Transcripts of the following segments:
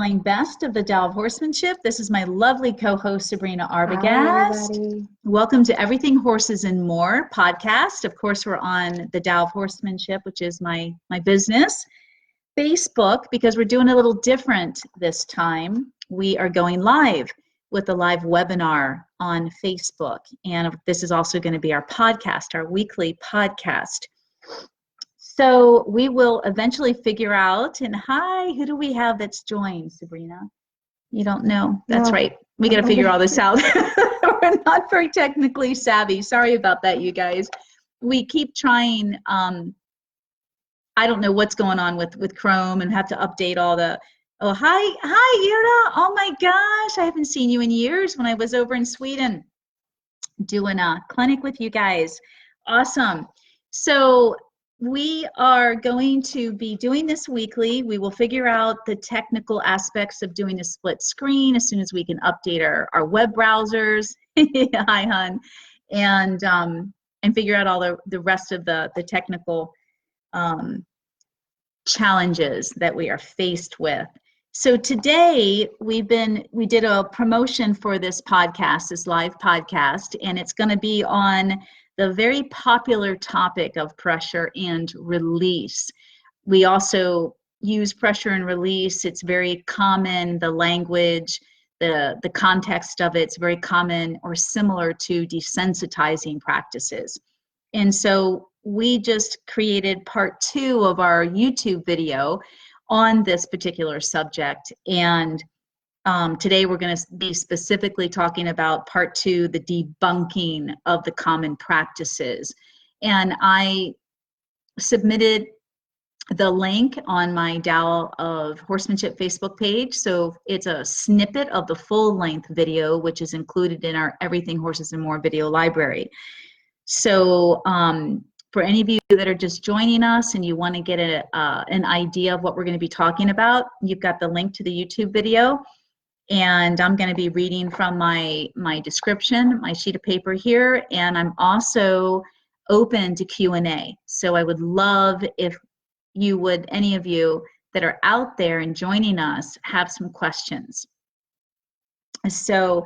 Best of the Tao of Horsemanship. This is my lovely co-host, Sabrina Arbogast. Hi, everybody. Welcome to Everything Horses and More podcast. Of course, we're on the Tao of Horsemanship, which is my business. Facebook, because we're doing a little different this time. We are going live with a live webinar on Facebook. And this is also going to be our podcast, our weekly podcast. So we will eventually figure out, and hi, who do we have that's joined, Sabrina? You don't know? That's No. Right. We got to figure all this out. We're not very technically savvy. Sorry about that, you guys. We keep trying, I don't know what's going on with Chrome and have to update all the, oh, hi, Ira. Oh my gosh, I haven't seen you in years when I was over in Sweden doing a clinic with you guys. Awesome. So we are going to be doing this weekly. We will figure out the technical aspects of doing a split screen as soon as we can update our web browsers. Hi, hon. And figure out all the rest of the technical challenges that we are faced with. So today we did a promotion for this podcast, this live podcast, and it's going to be on the very popular topic of pressure and release. We also use pressure and release. It's very common, the language, the context of it's very common or similar to desensitizing practices. And so we just created part 2 of our YouTube video on this particular subject. And today we're going to be specifically talking about part 2, the debunking of the common practices. And I submitted the link on my Tao of Horsemanship Facebook page. So it's a snippet of the full length video, which is included in our Everything Horses and More video library. So for any of you that are just joining us and you want to get an idea of what we're going to be talking about, you've got the link to the YouTube video. And I'm going to be reading from my description, my sheet of paper here, and I'm also open to Q&A. So I would love if you would, any of you that are out there and joining us, have some questions. So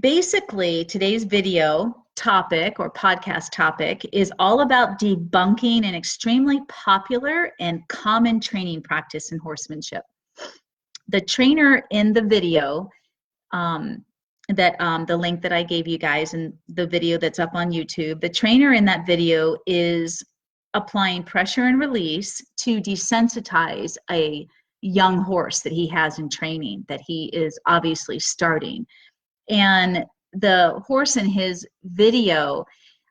basically, today's video topic or podcast topic is all about debunking an extremely popular and common training practice in horsemanship. The trainer in the video, the link that I gave you guys and the video that's up on YouTube, the trainer in that video is applying pressure and release to desensitize a young horse that he has in training, that he is obviously starting. And the horse in his video,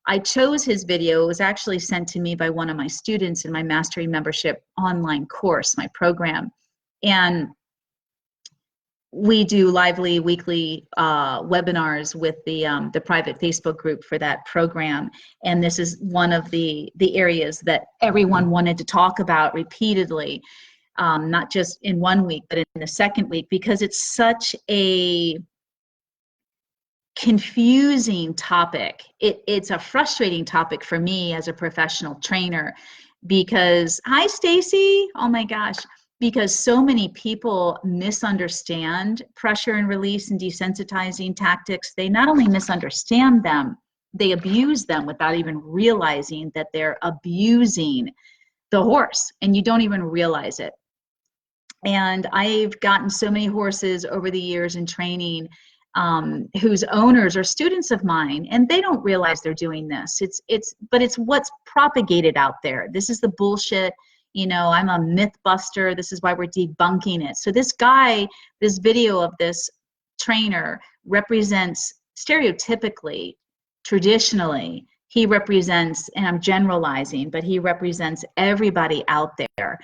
I chose his video. It was actually sent to me by one of my students in my Mastery Membership online course, my program. And we do lively weekly webinars with the private Facebook group for that program. And this is one of the areas that everyone wanted to talk about repeatedly, not just in one week, but in the second week, because it's such a confusing topic. It's a frustrating topic for me as a professional trainer because, hi Stacy, oh my gosh, because so many people misunderstand pressure and release and desensitizing tactics. They not only misunderstand them, they abuse them without even realizing that they're abusing the horse, and you don't even realize it. And I've gotten so many horses over the years in training whose owners are students of mine, and they don't realize they're doing this. But it's what's propagated out there. This is the bullshit. You know, I'm a myth buster. This is why we're debunking it. So this guy, this video of this trainer represents stereotypically, traditionally, he represents, and I'm generalizing, but he represents everybody out there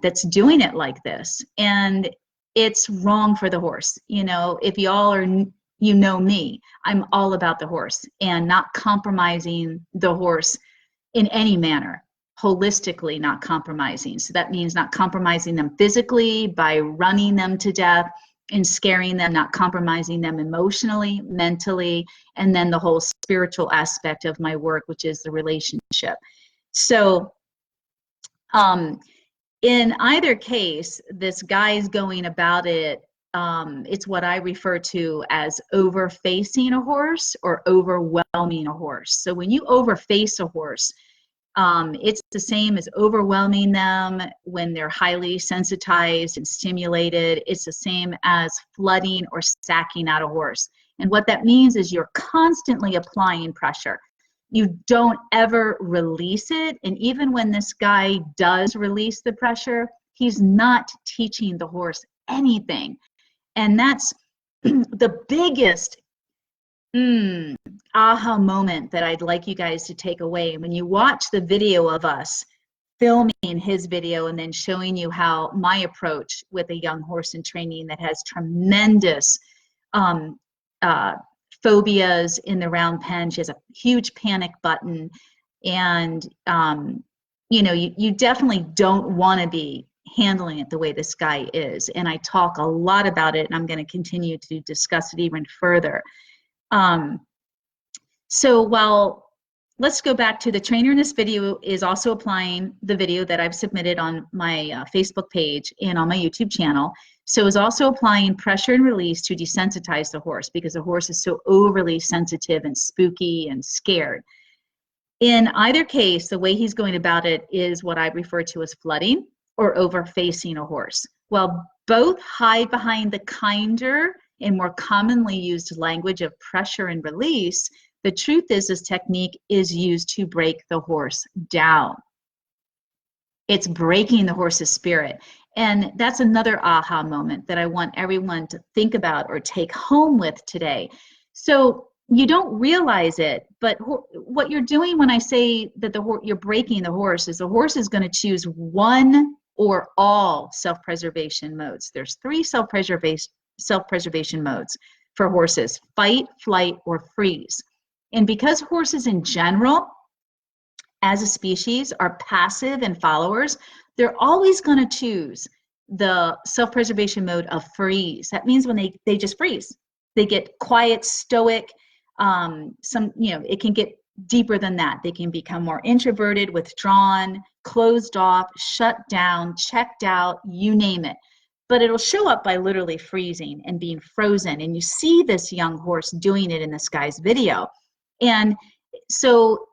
that's doing it like this. And it's wrong for the horse. You know, if y'all are, you know me, I'm all about the horse and not compromising the horse in any manner. Holistically not compromising. So that means not compromising them physically by running them to death and scaring them, not compromising them emotionally, mentally, and then the whole spiritual aspect of my work, which is the relationship. So In either case, this guy's going about it. It's what I refer to as overfacing a horse or overwhelming a horse. So when you overface a horse, it's the same as overwhelming them when they're highly sensitized and stimulated. It's the same as flooding or sacking out a horse. And what that means is you're constantly applying pressure. You don't ever release it. And even when this guy does release the pressure, he's not teaching the horse anything. And that's the biggest aha moment that I'd like you guys to take away. When you watch the video of us filming his video and then showing you how my approach with a young horse in training that has tremendous phobias in the round pen. She has a huge panic button, and you know, you definitely don't want to be handling it the way this guy is. And I talk a lot about it, and I'm going to continue to discuss it even further. So while let's go back to the trainer in this video is also applying the video that I've submitted on my Facebook page and on my YouTube channel. So is also applying pressure and release to desensitize the horse because the horse is so overly sensitive and spooky and scared. In either case, the way he's going about it is what I refer to as flooding or overfacing a horse. While both hide behind the kinder and more commonly used language of pressure and release, the truth is this technique is used to break the horse down. It's breaking the horse's spirit. And that's another aha moment that I want everyone to think about or take home with today. So you don't realize it, but what you're doing when I say that you're breaking the horse is the horse is going to choose one or all self-preservation modes. There's 3 self-preservation modes for horses: fight, flight, or freeze. And because horses in general, as a species, are passive and followers, they're always going to choose the self-preservation mode of freeze. That means when they just freeze. They get quiet, stoic. It can get deeper than that. They can become more introverted, withdrawn, closed off, shut down, checked out, you name it. But it'll show up by literally freezing and being frozen. And you see this young horse doing it in this guy's video. And so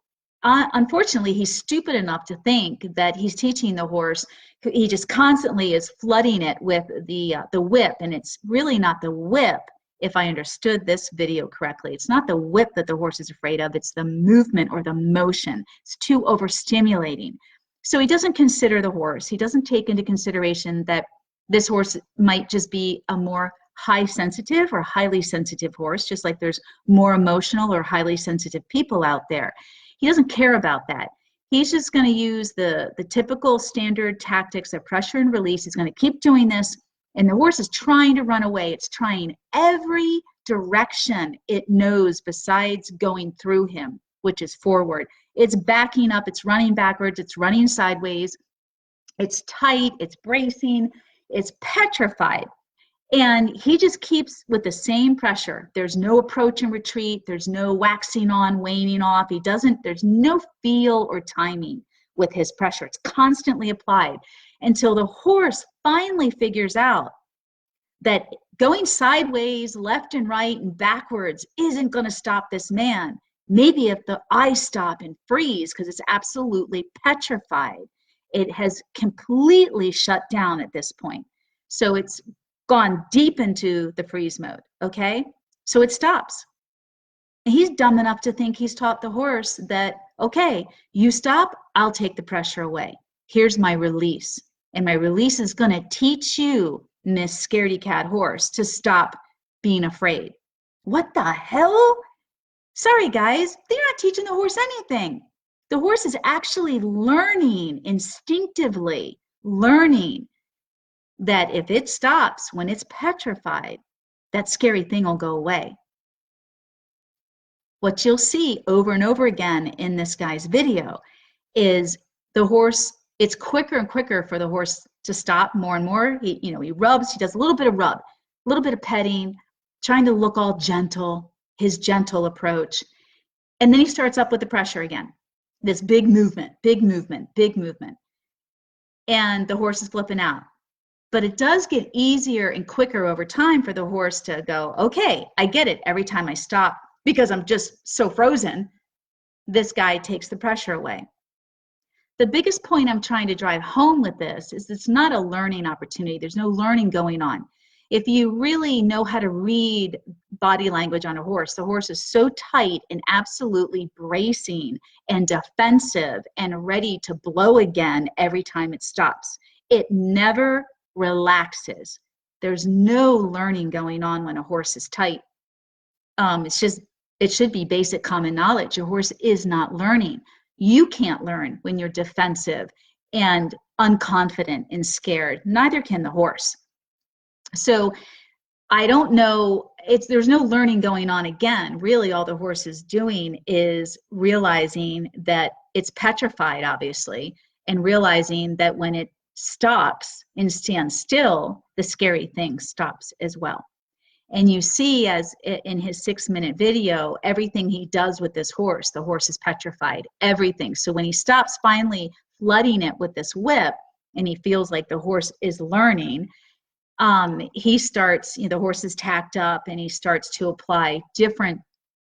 unfortunately, he's stupid enough to think that he's teaching the horse. He just constantly is flooding it with the whip, and it's really not the whip. If I understood this video correctly, it's not the whip that the horse is afraid of. It's the movement or the motion. It's too overstimulating. So he doesn't consider the horse. He doesn't take into consideration that this horse might just be a more high sensitive or highly sensitive horse, just like there's more emotional or highly sensitive people out there. He doesn't care about that. He's just going to use the typical standard tactics of pressure and release. He's going to keep doing this, and the horse is trying to run away. It's trying every direction it knows besides going through him, which is forward. It's backing up, it's running backwards, it's running sideways, it's tight, it's bracing, it's petrified. And he just keeps with the same pressure. There's no approach and retreat. There's no waxing on, waning off. There's no feel or timing with his pressure. It's constantly applied until the horse finally figures out that going sideways, left and right and backwards isn't going to stop this man. Maybe if I stop and freeze, because it's absolutely petrified. It has completely shut down at this point. So it's gone deep into the freeze mode, okay? So it stops. He's dumb enough to think he's taught the horse that, okay, you stop, I'll take the pressure away. Here's my release. And my release is going to teach you, Miss Scaredy Cat Horse, to stop being afraid. What the hell? Sorry, guys, they're not teaching the horse anything. The horse is actually learning, instinctively learning, that if it stops when it's petrified, that scary thing will go away. What you'll see over and over again in this guy's video is the horse, it's quicker and quicker for the horse to stop more and more. He rubs, he does a little bit of rub, a little bit of petting, trying to look all gentle, his gentle approach. And then he starts up with the pressure again. This big movement, big movement, big movement. and the horse is flipping out. But it does get easier and quicker over time for the horse to go, okay, I get it. Every time I stop, because I'm just so frozen, this guy takes the pressure away. The biggest point I'm trying to drive home with this is it's not a learning opportunity. There's no learning going on. If you really know how to read body language on a horse, the horse is so tight and absolutely bracing and defensive and ready to blow again every time it stops. It never relaxes. There's no learning going on when a horse is tight. It should be basic common knowledge. Your horse is not learning. You can't learn when you're defensive and unconfident and scared. Neither can the horse. So I don't know, there's no learning going on again. Really, all the horse is doing is realizing that it's petrified, obviously, and realizing that when it stops and stands still, the scary thing stops as well. And you see, as in his 6-minute video, everything he does with this horse, the horse is petrified, everything. So when he stops finally flooding it with this whip and he feels like the horse is learning, he starts, the horse is tacked up and he starts to apply different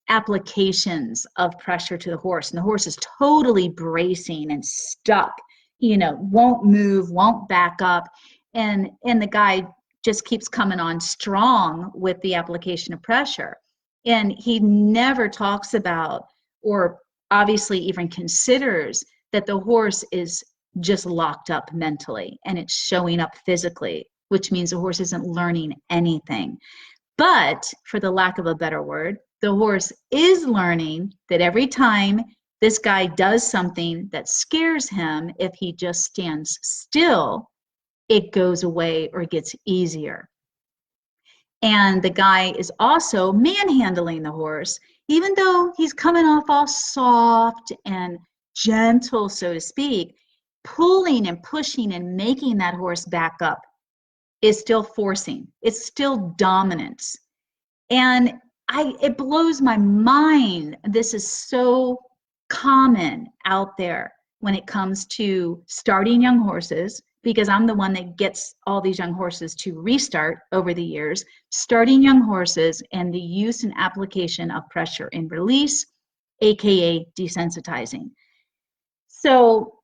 applications of pressure to the horse. And the horse is totally bracing and stuck, won't move, won't back up. And the guy just keeps coming on strong with the application of pressure. And he never talks about, or obviously even considers, that the horse is just locked up mentally and it's showing up physically, which means the horse isn't learning anything. But for the lack of a better word, the horse is learning that every time this guy does something that scares him, if he just stands still, it goes away or gets easier. And the guy is also manhandling the horse, even though he's coming off all soft and gentle, so to speak, pulling and pushing and making that horse back up is still forcing. It's still dominance. And it blows my mind. This is so common out there when it comes to starting young horses, because I'm the one that gets all these young horses to restart over the years, starting young horses and the use and application of pressure and release, AKA desensitizing. So,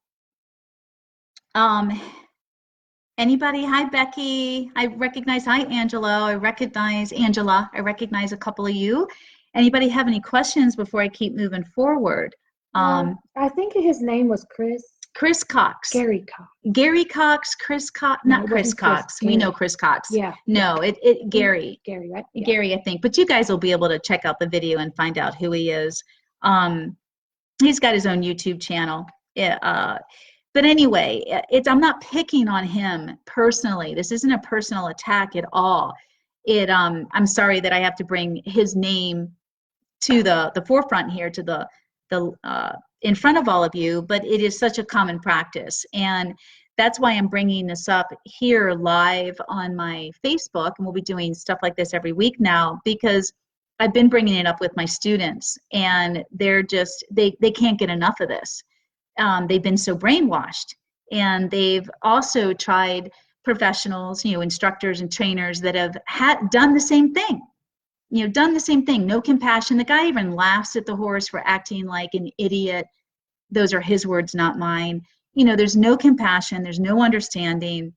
anybody? Hi, Becky. I recognize, hi, Angela. I recognize Angela. I recognize a couple of you. Anybody have any questions before I keep moving forward? I think his name was Chris Cox. Gary Cox. Gary Cox, Chris Cox, not Chris Cox. We know Chris Cox. Yeah. No, Gary. Gary, right? Yeah. Gary, I think. But you guys will be able to check out the video and find out who he is. He's got his own YouTube channel. But anyway, I'm not picking on him personally. This isn't a personal attack at all. I'm sorry that I have to bring his name to the forefront here, to the in front of all of you, but it is such a common practice. And that's why I'm bringing this up here live on my Facebook, and we'll be doing stuff like this every week now, because I've been bringing it up with my students, and they're just, they can't get enough of this. They've been so brainwashed, and they've also tried professionals, instructors and trainers that have done the same thing. Done the same thing, no compassion. The guy even laughs at the horse for acting like an idiot. Those are his words, not mine. There's no compassion, there's no understanding.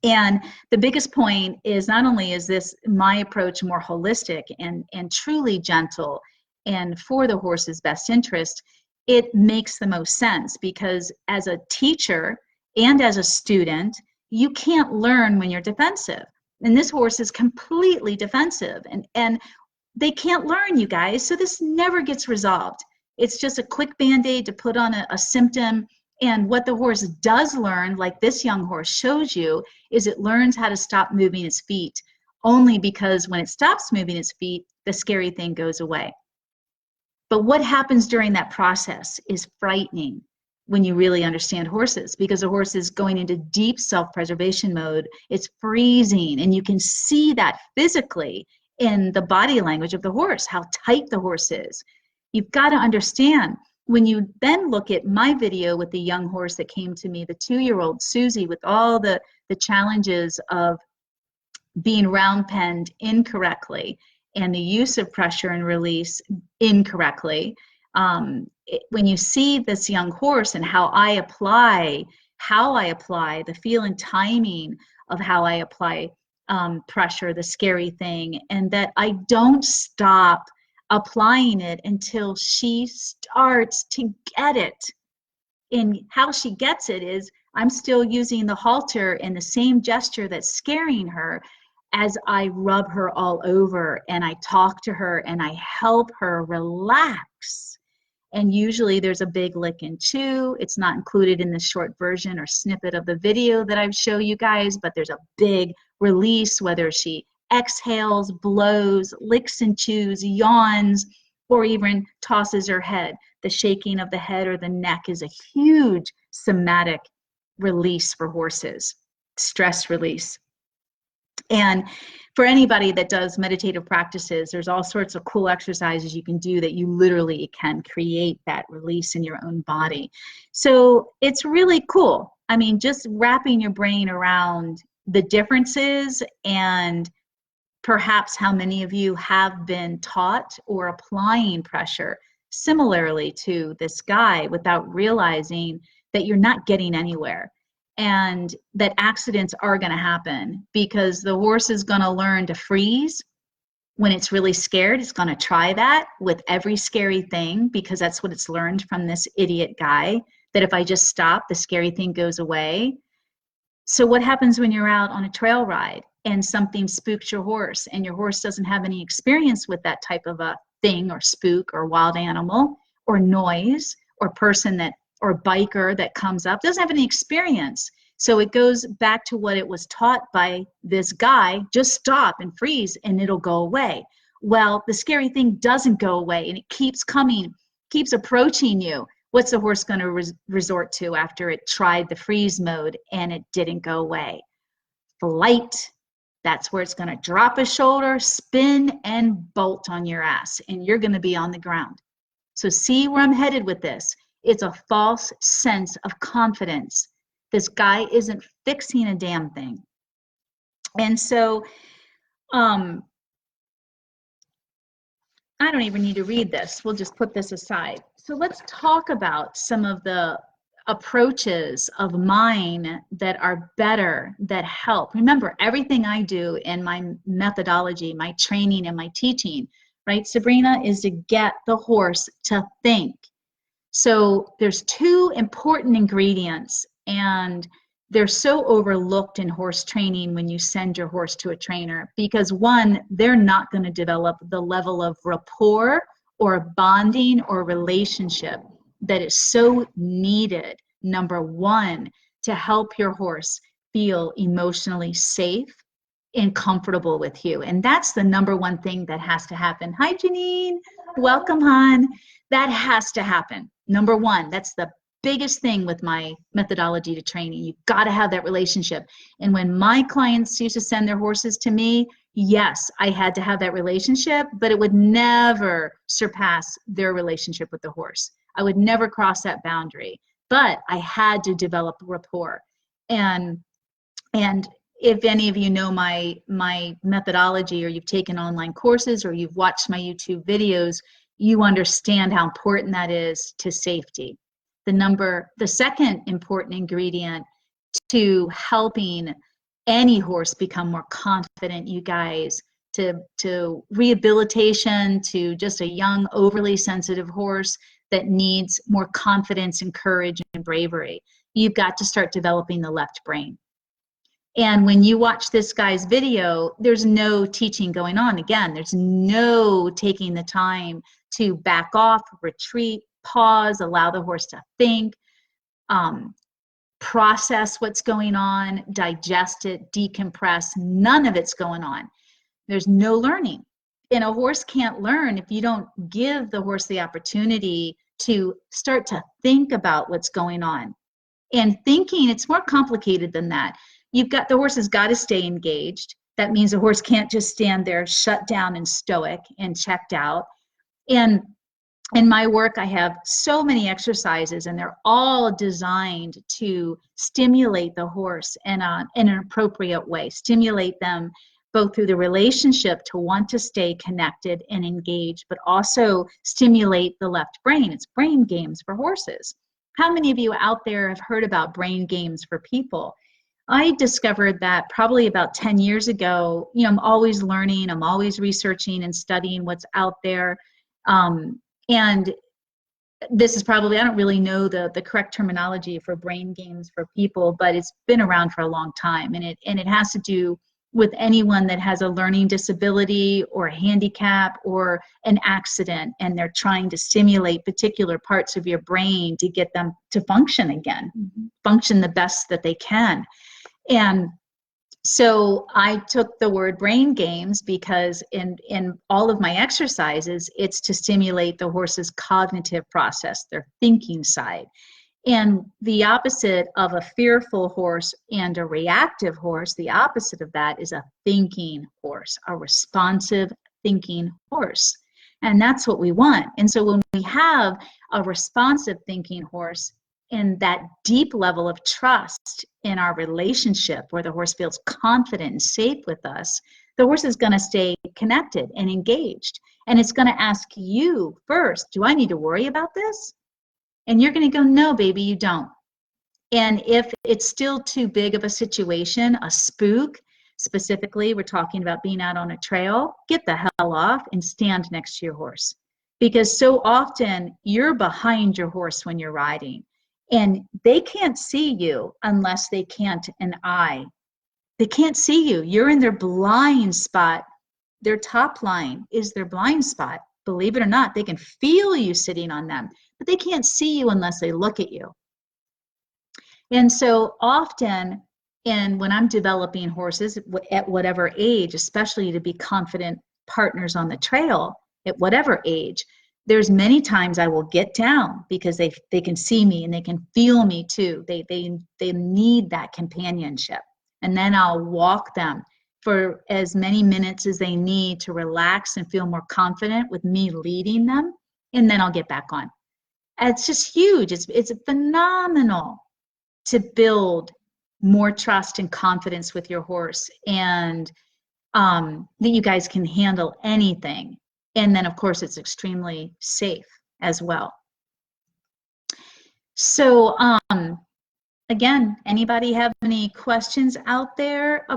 And the biggest point is, not only is this my approach more holistic and truly gentle and for the horse's best interest, it makes the most sense, because as a teacher and as a student, you can't learn when you're defensive. And this horse is completely defensive, and they can't learn, you guys. So this never gets resolved. It's just a quick Band-Aid to put on a symptom. And what the horse does learn, like this young horse shows you, is it learns how to stop moving its feet, only because when it stops moving its feet, the scary thing goes away. But what happens during that process is frightening when you really understand horses, because the horse is going into deep self-preservation mode. It's freezing, and you can see that physically in the body language of the horse, how tight the horse is. You've got to understand, when you then look at my video with the young horse that came to me, the 2-year-old Susie, with all the challenges of being round penned incorrectly and the use of pressure and release incorrectly, when you see this young horse and how I apply the feel and timing of how I apply pressure, the scary thing, and that I don't stop applying it until she starts to get it. And how she gets it is I'm still using the halter and the same gesture that's scaring her as I rub her all over and I talk to her and I help her relax. And usually there's a big lick and chew. It's not included in the short version or snippet of the video that I show you guys, but there's a big release, whether she exhales, blows, licks and chews, yawns, or even tosses her head. The shaking of the head or the neck is a huge somatic release for horses, stress release. And for anybody that does meditative practices, there's all sorts of cool exercises you can do that you literally can create that release in your own body. So it's really cool. I mean, just wrapping your brain around the differences and perhaps how many of you have been taught or applying pressure similarly to this guy without realizing that you're not getting anywhere. And that accidents are going to happen because the horse is going to learn to freeze when it's really scared. It's going to try that with every scary thing because that's what it's learned from this idiot guy, that if I just stop, the scary thing goes away. So what happens when you're out on a trail ride and something spooks your horse and your horse doesn't have any experience with that type of a thing or spook or wild animal or noise or person that or biker that comes up, doesn't have any experience. So it goes back to what it was taught by this guy, just stop and freeze and it'll go away. Well, the scary thing doesn't go away and it keeps coming, keeps approaching you. What's the horse going to resort to after it tried the freeze mode and it didn't go away? Flight. That's where it's going to drop a shoulder, spin, and bolt on your ass, and you're going to be on the ground. So see where I'm headed with this. It's a false sense of confidence. This guy isn't fixing a damn thing. And so I don't even need to read this. We'll just put this aside. So let's talk about some of the approaches of mine that are better, that help. Remember, everything I do in my methodology, my training and my teaching, right, Sabrina, is to get the horse to think. So there's 2 important ingredients, and they're so overlooked in horse training when you send your horse to a trainer, because 1, they're not going to develop the level of rapport or bonding or relationship that is so needed, number 1, to help your horse feel emotionally safe and comfortable with you. And that's the number 1 thing that has to happen. Hi, Janine. Welcome, hon. That has to happen. Number 1, that's the biggest thing with my methodology to training. You've got to have that relationship. And when my clients used to send their horses to me, yes, I had to have that relationship, but it would never surpass their relationship with the horse. I would never cross that boundary, but I had to develop rapport. And if any of you know my methodology, or you've taken online courses, or you've watched my YouTube videos, you understand how important that is to safety. The second important ingredient to helping any horse become more confident, you guys, to rehabilitation, to just a young, overly sensitive horse that needs more confidence and courage and bravery, you've got to start developing the left brain. And when you watch this guy's video, there's no teaching going on. Again, there's no taking the time to back off, retreat, pause, allow the horse to think, process what's going on, digest it, decompress. None of it's going on. There's no learning. And a horse can't learn if you don't give the horse the opportunity to start to think about what's going on. And thinking, it's more complicated than that. The horse has got to stay engaged. That means the horse can't just stand there shut down and stoic and checked out. And in my work, I have so many exercises, and they're all designed to stimulate the horse in an appropriate way, stimulate them both through the relationship to want to stay connected and engaged, but also stimulate the left brain. It's brain games for horses. How many of you out there have heard about brain games for people? I discovered that probably about 10 years ago. You know, I'm always learning, I'm always researching and studying what's out there. And this is probably, I don't really know the correct terminology for brain games for people, but it's been around for a long time. And it has to do with anyone that has a learning disability or a handicap or an accident, and they're trying to stimulate particular parts of your brain to get them to function again, function the best that they can. And so I took the word brain games because in all of my exercises, it's to stimulate the horse's cognitive process, their thinking side. And the opposite of a fearful horse and a reactive horse, the opposite of that is a thinking horse, a responsive thinking horse. And that's what we want. And so when we have a responsive thinking horse, and that deep level of trust in our relationship where the horse feels confident and safe with us, the horse is going to stay connected and engaged. And it's going to ask you first, do I need to worry about this? And you're going to go, no, baby, you don't. And if it's still too big of a situation, a spook, specifically, we're talking about being out on a trail, get the hell off and stand next to your horse. Because so often you're behind your horse when you're riding. And they can't see you unless they can't an eye. They can't see you. You're in their blind spot. Their top line is their blind spot. Believe it or not, they can feel you sitting on them, but they can't see you unless they look at you. And so often, and when I'm developing horses at whatever age, especially to be confident partners on the trail at whatever age, there's many times I will get down because they can see me and they can feel me too. They need that companionship. And then I'll walk them for as many minutes as they need to relax and feel more confident with me leading them. And then I'll get back on. And it's just huge. It's phenomenal to build more trust and confidence with your horse, and that you guys can handle anything. And then, of course, it's extremely safe as well. So, again, anybody have any questions out there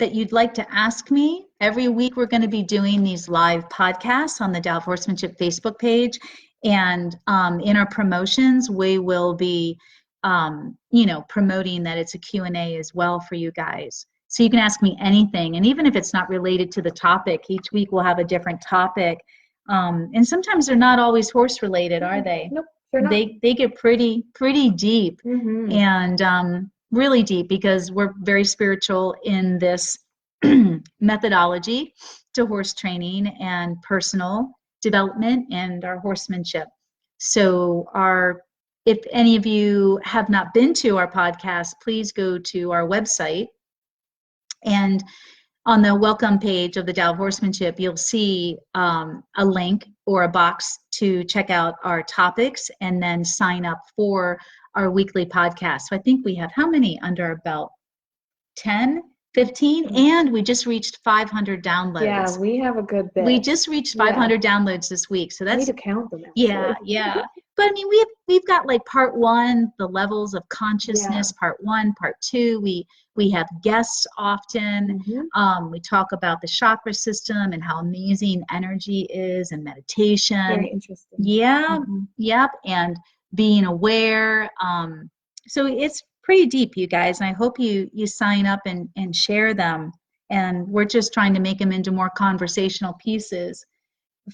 that you'd like to ask me? Every week, we're going to be doing these live podcasts on the Dow Horsemanship Facebook page. And in our promotions, we will be, promoting that it's a Q&A as well for you guys. So you can ask me anything. And even if it's not related to the topic, each week we'll have a different topic. And sometimes they're not always horse related, are they? Nope, they're not. They get pretty deep, and really deep, because we're very spiritual in this methodology to horse training and personal development and our horsemanship. So if any of you have not been to our podcast, please go to our website. And on the welcome page of the Dow Horsemanship, you'll see a link or a box to check out our topics and then sign up for our weekly podcast. So I think we have how many under our belt? 10, 15, and we just reached 500 downloads. Yeah, we have a good bit. We just reached 500 downloads this week. So that's, I need to count them. Actually. Yeah. But I mean, we've got like part 1, the levels of consciousness, part 1, part 2. We have guests often. We talk about the chakra system and how amazing energy is, and meditation. Very interesting. Yeah, yep, and being aware. So it's pretty deep, you guys, and I hope you sign up and share them. And we're just trying to make them into more conversational pieces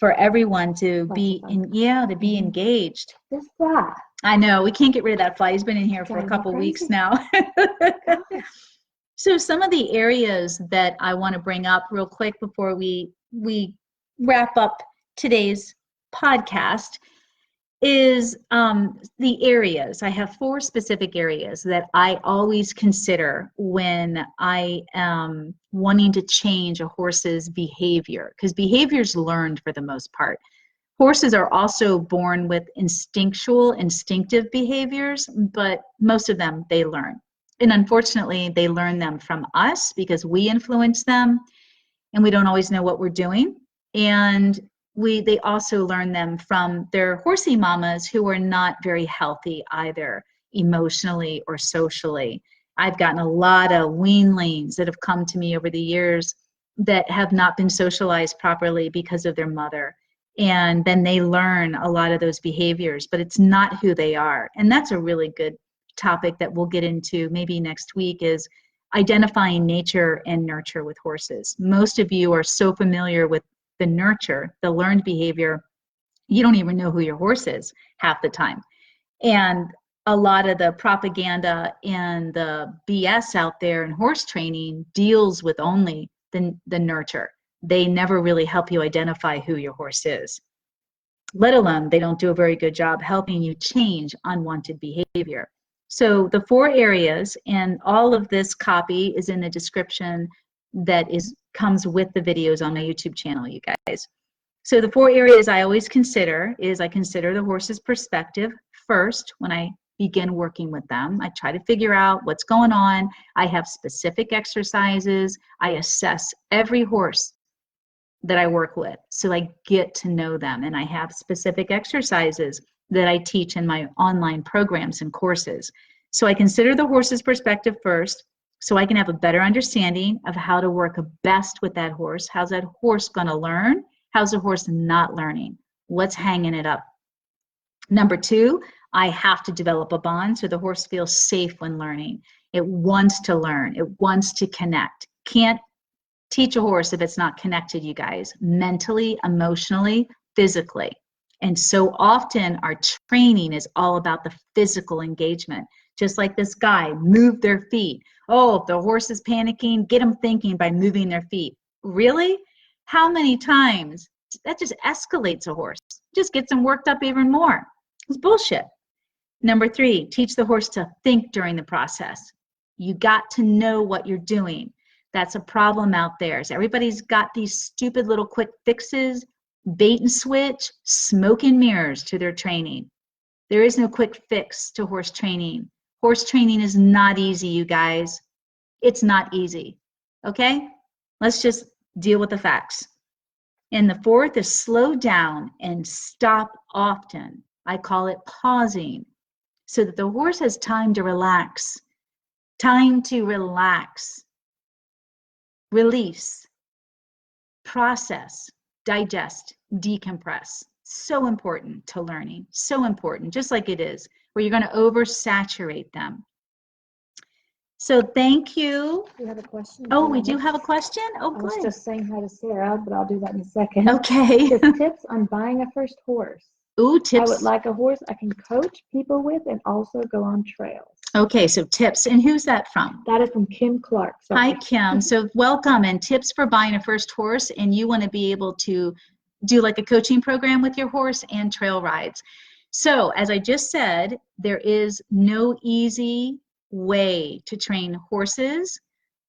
for everyone to be engaged. This fly. I know, we can't get rid of that fly. He's been in here for a couple weeks now. So some of the areas that I want to bring up real quick before we wrap up today's podcast is the areas. I have 4 specific areas that I always consider when I am wanting to change a horse's behavior, because behavior is learned for the most part. Horses are also born with instinctive behaviors, but most of them they learn. And unfortunately, they learn them from us because we influence them and we don't always know what we're doing. And they also learn them from their horsey mamas who are not very healthy either, emotionally or socially. I've gotten a lot of weanlings that have come to me over the years that have not been socialized properly because of their mother. And then they learn a lot of those behaviors, but it's not who they are. And that's a really good topic that we'll get into maybe next week, is identifying nature and nurture with horses. Most of you are so familiar with the nurture, the learned behavior, you don't even know who your horse is half the time. And a lot of the propaganda and the BS out there in horse training deals with only the nurture. They never really help you identify who your horse is, let alone they don't do a very good job helping you change unwanted behavior. So the 4 areas, and all of this copy is in the description that comes with the videos on my YouTube channel, you guys. So the 4 areas I always consider is I consider the horse's perspective first when I begin working with them. I try to figure out what's going on. I have specific exercises. I assess every horse that I work with, so I get to know them, and I have specific exercises that I teach in my online programs and courses. So I consider the horse's perspective first, so I can have a better understanding of how to work best with that horse. How's that horse going to learn? How's the horse not learning? What's hanging it up? Number 2, I have to develop a bond so the horse feels safe when learning. It wants to learn. It wants to connect. Can't teach a horse if it's not connected, you guys, mentally, emotionally, physically. And so often our training is all about the physical engagement. Just like this guy, move their feet. Oh, if the horse is panicking, get them thinking by moving their feet. Really? How many times? That just escalates a horse. Just gets them worked up even more. It's bullshit. Number 3, teach the horse to think during the process. You got to know what you're doing. That's a problem out there. So everybody's got these stupid little quick fixes, bait and switch, smoke and mirrors to their training. There is no quick fix to horse training. Horse training is not easy, you guys. It's not easy. Okay? Let's just deal with the facts. And the 4th is slow down and stop often. I call it pausing, so that the horse has time to relax. Time to relax. Release, process, digest, decompress. So important to learning, so important, just like it is, where you're going to oversaturate them. So thank you. We have a question. Oh, we do have a question? Oh, I good. was just saying hi to Sarah, but I'll do that in a second. Okay. Just tips on buying a first horse. Ooh, tips. I would like a horse I can coach people with and also go on trails. Okay, so tips. And who's that from? That is from Kim Clark. Hi, Kim. So welcome, and tips for buying a first horse, and you want to be able to do like a coaching program with your horse and trail rides. So as I just said, there is no easy way to train horses.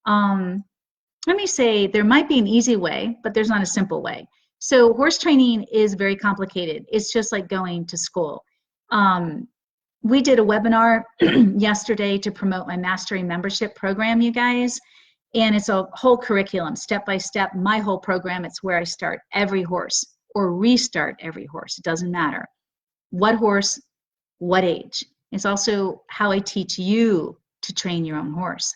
Let me say there might be an easy way, but there's not a simple way. So horse training is very complicated. It's just like going to school. We did a webinar yesterday to promote my mastery membership program, you guys, and it's a whole curriculum, step by step, my whole program. It's where I start every horse or restart every horse. It doesn't matter what horse, what age. It's also how I teach you to train your own horse.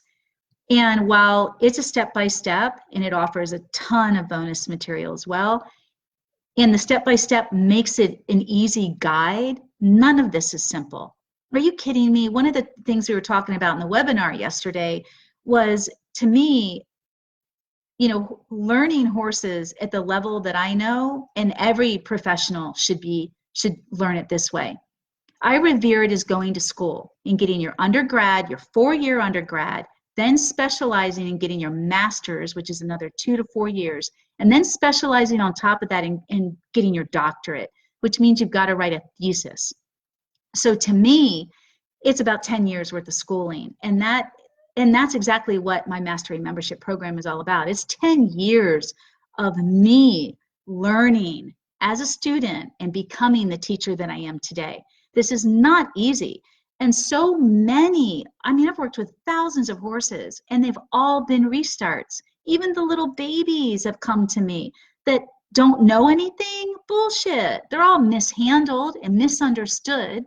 And while it's a step by step, and it offers a ton of bonus material as well, and the step by step makes it an easy guide, none of this is simple. Are you kidding me? One of the things we were talking about in the webinar yesterday was, to me, you know, learning horses at the level that I know, and every professional should learn it this way. I revere it as going to school and getting your undergrad, your 4-year undergrad, then specializing in getting your master's, which is another 2 to 4 years, and then specializing on top of that in getting your doctorate, which means you've got to write a thesis. So to me, it's about 10 years worth of schooling, and that's exactly what my mastery membership program is all about. It's 10 years of me learning as a student and becoming the teacher that I am today. This is not easy. And so many, I mean, I've worked with thousands of horses and they've all been restarts. Even the little babies have come to me that don't know anything. Bullshit. They're all mishandled and misunderstood.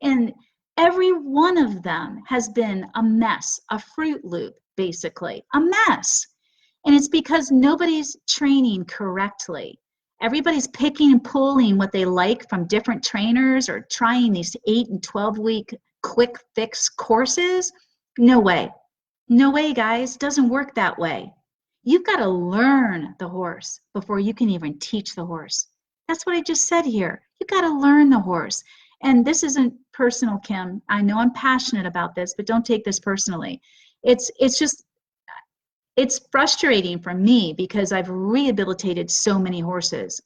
And every one of them has been a mess, a Fruit Loop, basically, a mess. And it's because nobody's training correctly. Everybody's picking and pulling what they like from different trainers or trying these 8 and 12-week quick fix courses. No way. No way, guys. It doesn't work that way. You've got to learn the horse before you can even teach the horse. That's what I just said here. You've got to learn the horse. And this isn't personal, Kim. I know I'm passionate about this, but don't take this personally. It's frustrating for me because I've rehabilitated so many horses.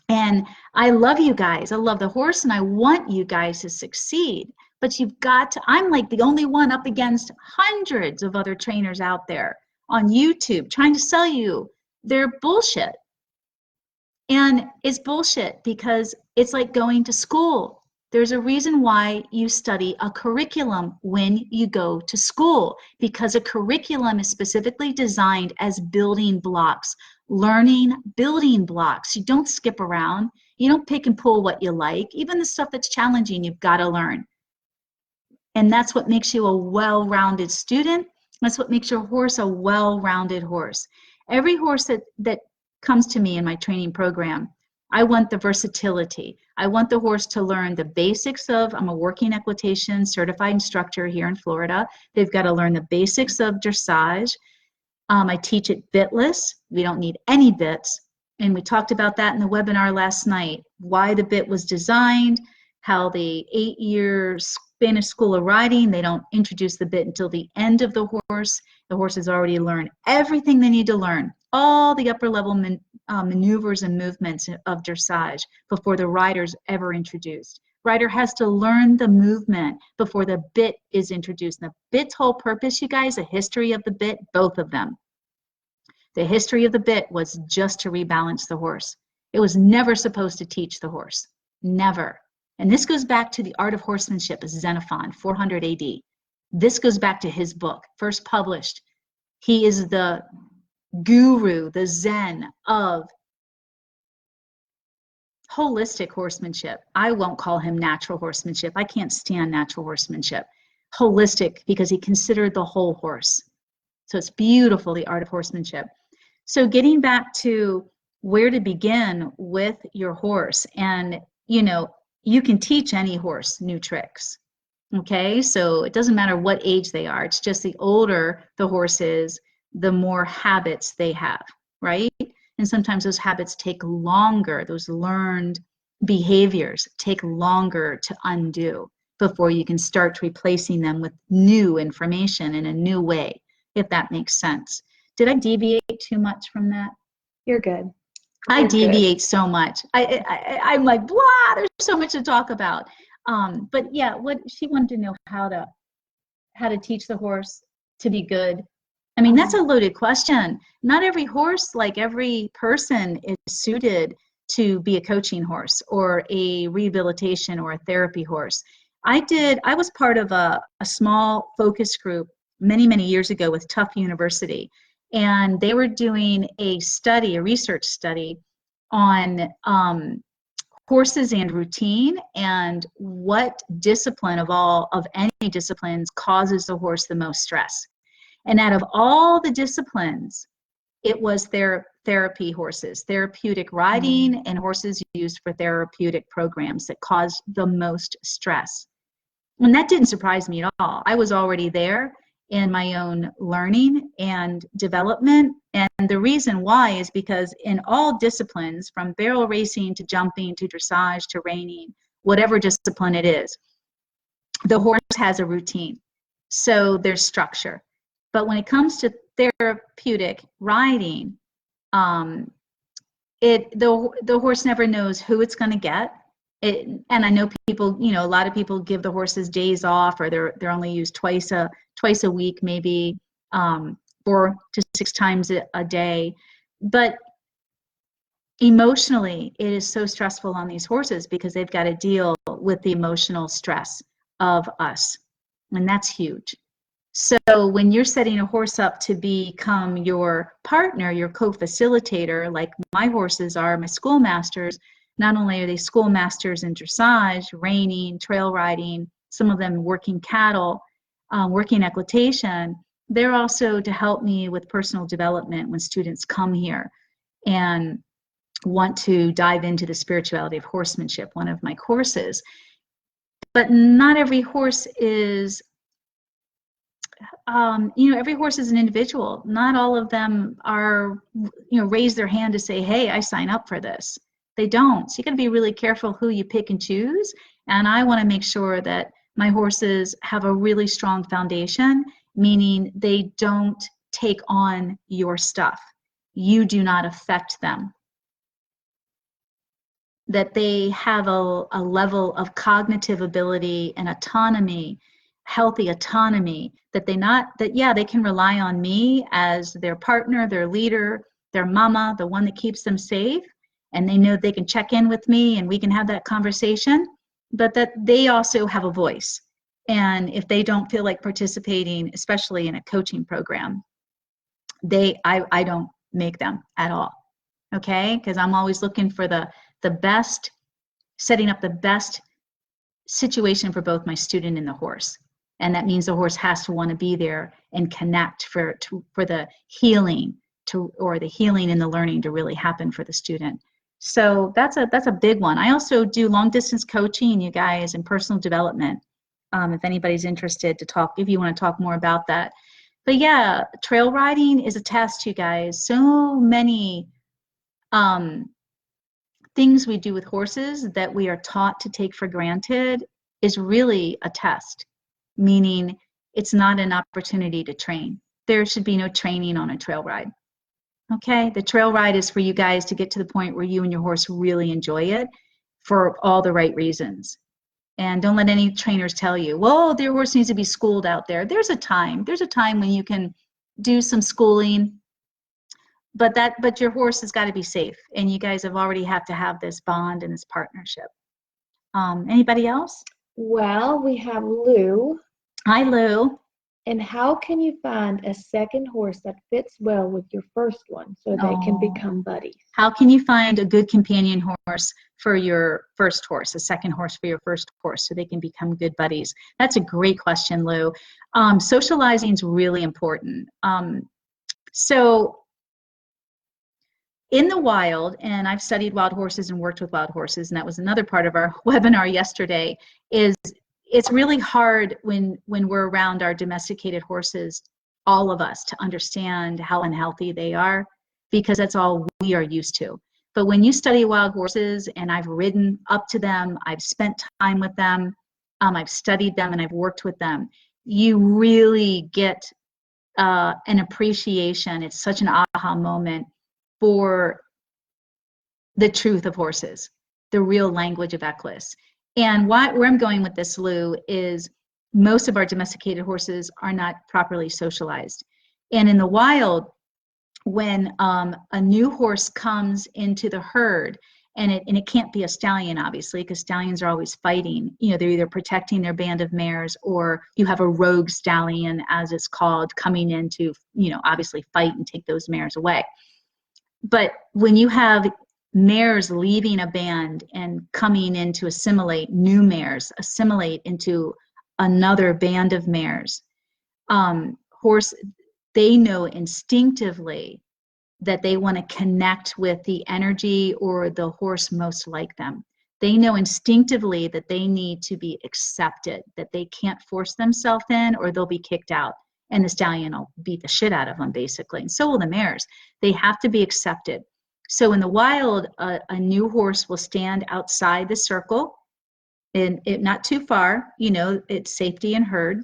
And I love you guys. I love the horse and I want you guys to succeed. But you've got to, I'm like the only one up against hundreds of other trainers out there on YouTube trying to sell you their bullshit. And it's bullshit because it's like going to school. There's a reason why you study a curriculum when you go to school, because a curriculum is specifically designed as building blocks, learning building blocks. You don't skip around. You don't pick and pull what you like. Even the stuff that's challenging, you've got to learn. And that's what makes you a well-rounded student. That's what makes your horse a well-rounded horse. Every horse that comes to me in my training program, I want the versatility. I want the horse to learn the basics of, I'm a working equitation certified instructor here in Florida. They've got to learn the basics of dressage. I teach it bitless. We don't need any bits. And we talked about that in the webinar last night, why the bit was designed, how the 8-year Spanish School of Riding, they don't introduce the bit until the end of the horse. The horse has already learned everything they need to learn, all the upper level maneuvers and movements of dressage before the rider's ever introduced. Rider has to learn the movement before the bit is introduced. And the bit's whole purpose, you guys, the history of the bit, both of them. The history of the bit was just to rebalance the horse. It was never supposed to teach the horse, never. And this goes back to the Art of Horsemanship, Xenophon, 400 AD. This goes back to his book, first published. He is the guru, the Zen of holistic horsemanship. I won't call him natural horsemanship. I can't stand natural horsemanship. Holistic, because he considered the whole horse. So it's beautiful, the Art of Horsemanship. So getting back to where to begin with your horse, and you know, you can teach any horse new tricks. Okay, so it doesn't matter what age they are. It's just the older the horse is, the more habits they have, right? And sometimes those habits take longer, those learned behaviors take longer to undo before you can start replacing them with new information in a new way, if that makes sense. Did I deviate too much from that? You're good. I deviate so much. I'm like, blah, there's so much to talk about. But yeah, what she wanted to know how to teach the horse to be good. I mean, that's a loaded question. Not every horse, like every person, is suited to be a coaching horse or a rehabilitation or a therapy horse. I was part of a small focus group many, many years ago with Tufts University. And they were doing a research study on horses and routine and what discipline of any disciplines causes the horse the most stress. And out of all the disciplines, it was therapy horses, therapeutic riding, and horses used for therapeutic programs that caused the most stress. And that didn't surprise me at all. I was already there in my own learning and development. And the reason why is because in all disciplines, from barrel racing to jumping to dressage to reining, whatever discipline it is, the horse has a routine. So there's structure. But when it comes to therapeutic riding, the horse never knows who it's going to get. And I know people, you know, a lot of people give the horses days off, or they're only used twice a week, maybe 4 to 6 times a day. But Emotionally, it is so stressful on these horses because they've got to deal with the emotional stress of us. And that's huge. So when you're setting a horse up to become your partner, your co-facilitator, like my horses are, my schoolmasters, not only are they schoolmasters in dressage, reining, trail riding, some of them working cattle, working equitation, they're also to help me with personal development when students come here and want to dive into the spirituality of horsemanship, one of my courses. But not every horse is every horse is an individual. Not all of them are, raise their hand to say, hey, I sign up for this. They don't. So you got to be really careful who you pick and choose. And I want to make sure that my horses have a really strong foundation, meaning they don't take on your stuff. You do not affect them. That they have a level of cognitive ability and autonomy, healthy autonomy, that they can rely on me as their partner, their leader, their mama, the one that keeps them safe, and they know they can check in with me and we can have that conversation, but that they also have a voice. And if they don't feel like participating, especially in a coaching program, I don't make them at all. Okay? Because I'm always looking for the best, setting up the best situation for both my student and the horse. And that means the horse has to want to be there and connect for the healing or the healing and the learning to really happen for the student. So that's a big one. I also do long distance coaching, you guys, and personal development. If anybody's interested to talk, if you want to talk more about that. But yeah, trail riding is a test, you guys. So many things we do with horses that we are taught to take for granted is really a test, meaning it's not an opportunity to train. There should be no training on a trail ride. Okay, the trail ride is for you guys to get to the point where you and your horse really enjoy it for all the right reasons. And don't let any trainers tell you, well, their horse needs to be schooled out there. There's a time when you can do some schooling, but your horse has got to be safe, and you guys have to have this bond and this partnership. Anybody else? Well, we have Lou. Hi, Lou. And how can you find a second horse that fits well with your first one so they can become buddies? How can you find a good companion horse for your first horse, a second horse for your first horse, so they can become good buddies? That's a great question, Lou. Socializing is really important. So in the wild, and I've studied wild horses and worked with wild horses, and that was another part of our webinar yesterday, is it's really hard when we're around our domesticated horses, all of us, to understand how unhealthy they are, because that's all we are used to. But when you study wild horses, and I've ridden up to them, I've spent time with them, I've studied them, and I've worked with them, you really get an appreciation. It's such an aha moment for the truth of horses, the real language of Equus. And where I'm going with this, Lou, is most of our domesticated horses are not properly socialized. And in the wild, when a new horse comes into the herd, and it can't be a stallion, obviously, because stallions are always fighting. They're either protecting their band of mares, or you have a rogue stallion, as it's called, coming in to, obviously fight and take those mares away. But when you have mares leaving a band and coming in to assimilate, new mares assimilate into another band of mares, they know instinctively that they want to connect with the energy or the horse most like them. They know instinctively that they need to be accepted, that they can't force themselves in or they'll be kicked out. And the stallion will beat the shit out of them, basically. And so will the mares. They have to be accepted. So in the wild, a new horse will stand outside the circle, and not too far. It's safety and herd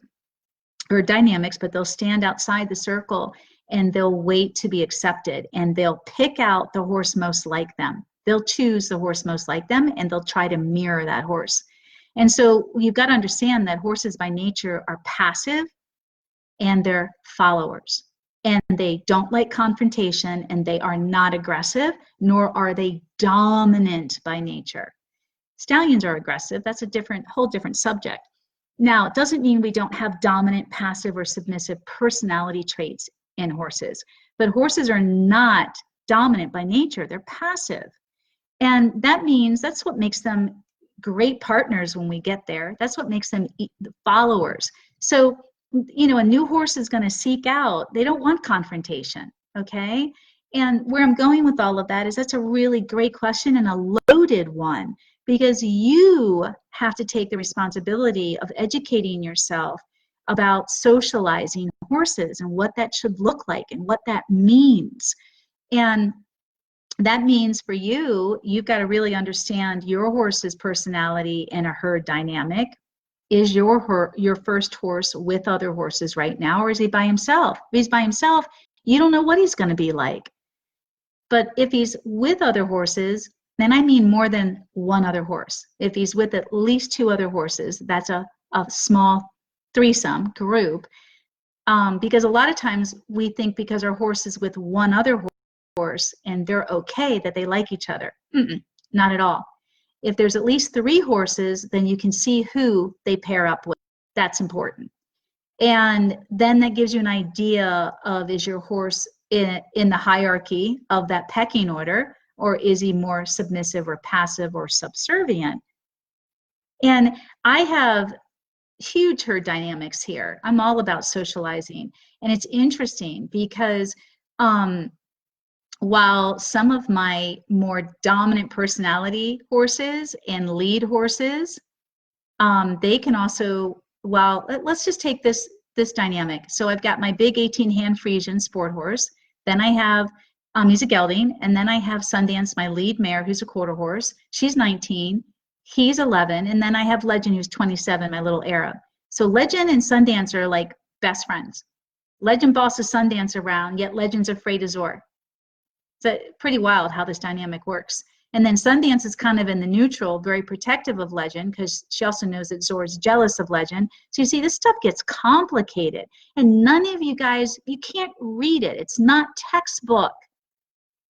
dynamics, but they'll stand outside the circle and they'll wait to be accepted, and they'll pick out the horse most like them. They'll choose the horse most like them, and they'll try to mirror that horse. And so you've got to understand that horses by nature are passive, and they're followers. and they don't like confrontation, and they are not aggressive, nor are they dominant by nature. Stallions are aggressive. That's a whole different subject. Now, it doesn't mean we don't have dominant, passive, or submissive personality traits in horses, but horses are not dominant by nature. They're passive. And that means that's what makes them great partners when we get there. That's what makes them followers. So, a new horse is going to seek out, they don't want confrontation, okay? And where I'm going with all of that is that's a really great question and a loaded one, because you have to take the responsibility of educating yourself about socializing horses and what that should look like and what that means. And that means for you, you've got to really understand your horse's personality in a herd dynamic. Is your first horse with other horses right now, or is he by himself? If he's by himself, you don't know what he's going to be like. But if he's with other horses, then I mean more than one other horse. If he's with at least two other horses, that's a small threesome group. Because a lot of times we think because our horse is with one other horse and they're okay, that they like each other. Not at all. If there's at least three horses, then you can see who they pair up with. That's important. And then that gives you an idea of, is your horse in the hierarchy of that pecking order, or is he more submissive or passive or subservient? And I have huge herd dynamics here. I'm all about socializing. And it's interesting because while some of my more dominant personality horses and lead horses, they can also, let's just take this dynamic. So I've got my big 18-hand Friesian sport horse. Then I have, he's a gelding. And then I have Sundance, my lead mare, who's a quarter horse. She's 19. He's 11. And then I have Legend, who's 27, my little Arab. So Legend and Sundance are like best friends. Legend bosses Sundance around, yet Legend's afraid of Zor. It's pretty wild how this dynamic works. And then Sundance is kind of in the neutral, very protective of Legend, because she also knows that Zor's jealous of Legend. So you see, this stuff gets complicated. And none of you guys, you can't read it. It's not textbook.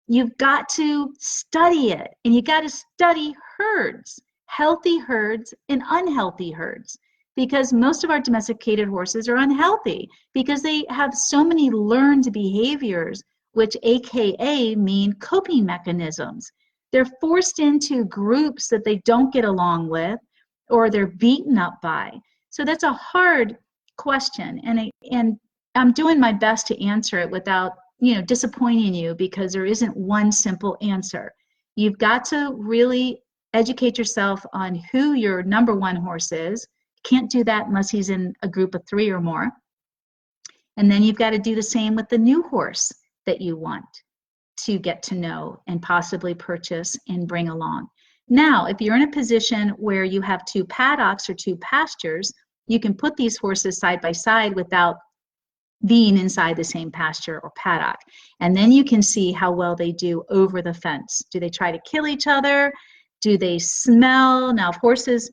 You've got to study it. And you got to study herds, healthy herds and unhealthy herds. Because most of our domesticated horses are unhealthy because they have so many learned behaviors, which AKA mean coping mechanisms. They're forced into groups that they don't get along with, or they're beaten up by. So that's a hard question, and I'm doing my best to answer it without disappointing you, because there isn't one simple answer. You've got to really educate yourself on who your number one horse is. Can't do that unless he's in a group of 3 or more. And then you've got to do the same with the new horse that you want to get to know and possibly purchase and bring along. Now, if you're in a position where you have 2 paddocks or 2 pastures, you can put these horses side by side without being inside the same pasture or paddock. And then you can see how well they do over the fence. Do they try to kill each other? Do they smell? Now, if horses,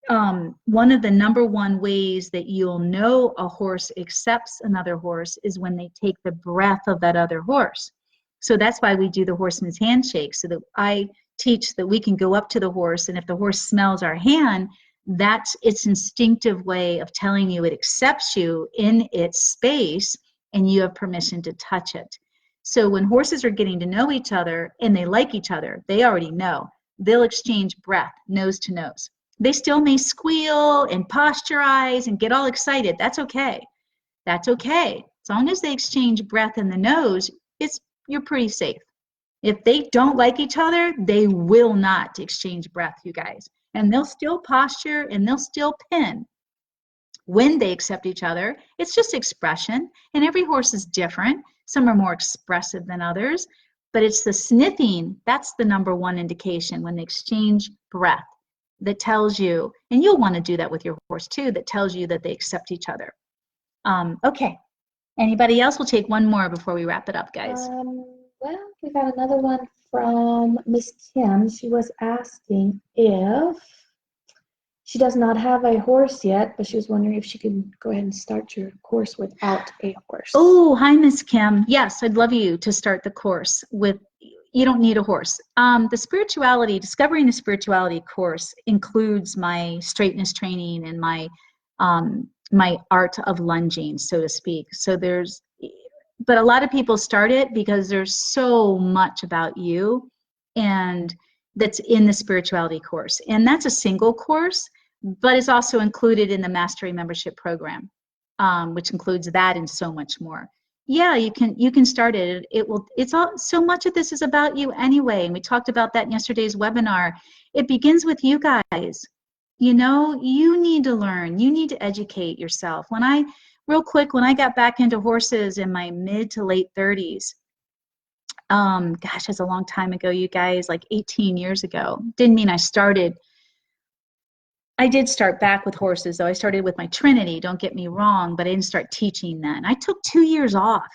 one of the number one ways that you'll know a horse accepts another horse is when they take the breath of that other horse. So that's why we do the horseman's handshake, so that I teach that we can go up to the horse, and if the horse smells our hand, that's its instinctive way of telling you it accepts you in its space and you have permission to touch it. So when horses are getting to know each other and they like each other, they already know. They'll exchange breath, nose to nose. They still may squeal and posturize and get all excited. That's okay. That's okay. As long as they exchange breath in the nose, you're pretty safe. If they don't like each other, they will not exchange breath, you guys. And they'll still posture and they'll still pin. When they accept each other, it's just expression. And every horse is different. Some are more expressive than others. But it's the sniffing, that's the number one indication when they exchange breath, that tells you, and you'll want to do that with your horse too, that tells you that they accept each other. Okay. Anybody else? We'll take one more before we wrap it up, guys. Well, we got another one from Miss Kim. She was asking if She does not have a horse yet, but she was wondering if she could go ahead and start your course without a horse. Oh, hi, Miss Kim. Yes, I'd love you to start the course with, you don't need a horse. Discovering the spirituality course includes my straightness training and my art of lunging, so to speak. But a lot of people start it because there's so much about you and that's in the spirituality course. And that's a single course, but it's also included in the Mastery Membership Program, which includes that and so much more. Yeah, you can start it. It's all, so much of this is about you anyway. And we talked about that in yesterday's webinar. It begins with you guys. You know, you need to learn, you need to educate yourself. Real quick, when I got back into horses in my mid to late 30s, gosh, that's a long time ago, you guys, like 18 years ago. Didn't mean I did start back with horses, though. I started with my Trinity, don't get me wrong, but I didn't start teaching then. I took 2 years off.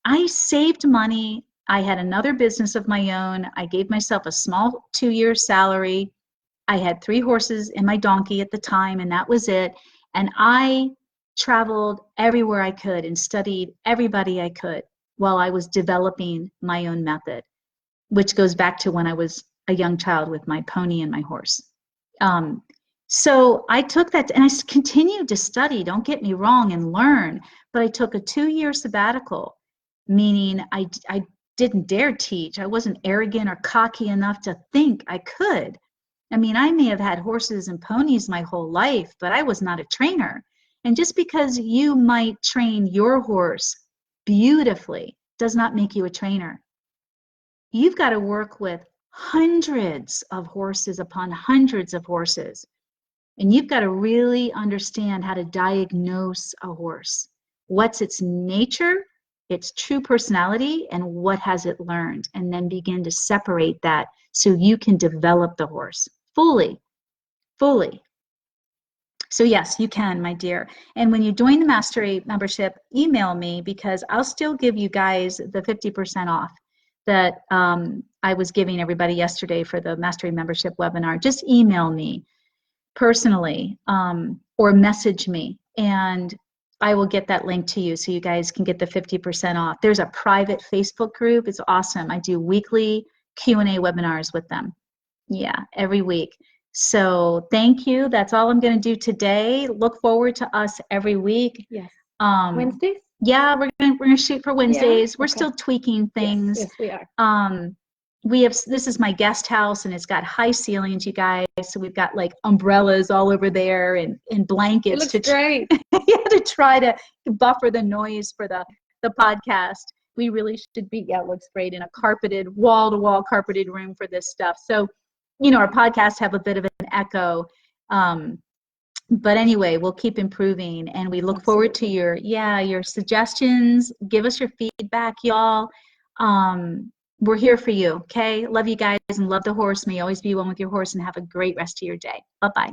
I saved money. I had another business of my own. I gave myself a small 2-year salary. I had 3 horses and my donkey at the time, and that was it. And I traveled everywhere I could and studied everybody I could while I was developing my own method, which goes back to when I was a young child with my pony and my horse. So I took that, and I continued to study, don't get me wrong, and learn, but I took a 2-year sabbatical, meaning I didn't dare teach. I wasn't arrogant or cocky enough to think I could. I mean, I may have had horses and ponies my whole life, but I was not a trainer. And just because you might train your horse beautifully does not make you a trainer. You've got to work with hundreds of horses upon hundreds of horses. And you've got to really understand how to diagnose a horse. What's its nature, its true personality, and what has it learned? And then begin to separate that so you can develop the horse fully. So yes, you can, my dear. And when you join the Mastery membership, email me, because I'll still give you guys the 50% off that I was giving everybody yesterday for the Mastery membership webinar. Just email me personally or message me, and I will get that link to you so you guys can get the 50% off. There's a private Facebook group. It's awesome. I do weekly Q&A webinars with them. Yeah, every week. So thank you. That's all I'm going to do today. Look forward to us every week. Yes. Wednesdays? Yeah, we're gonna shoot for Wednesdays. Yeah? We're still tweaking things. Yes, we are. This is my guest house, and it's got high ceilings, you guys. So we've got like umbrellas all over there and blankets. It looks great. To try to buffer the noise for the podcast. We really should be, it looks great, in a carpeted, wall-to-wall carpeted room for this stuff. So, you know, our podcasts have a bit of an echo. But anyway, we'll keep improving, and we look forward to your suggestions. Give us your feedback, y'all. We're here for you, okay? Love you guys and love the horse. May you always be one with your horse, and have a great rest of your day. Bye-bye.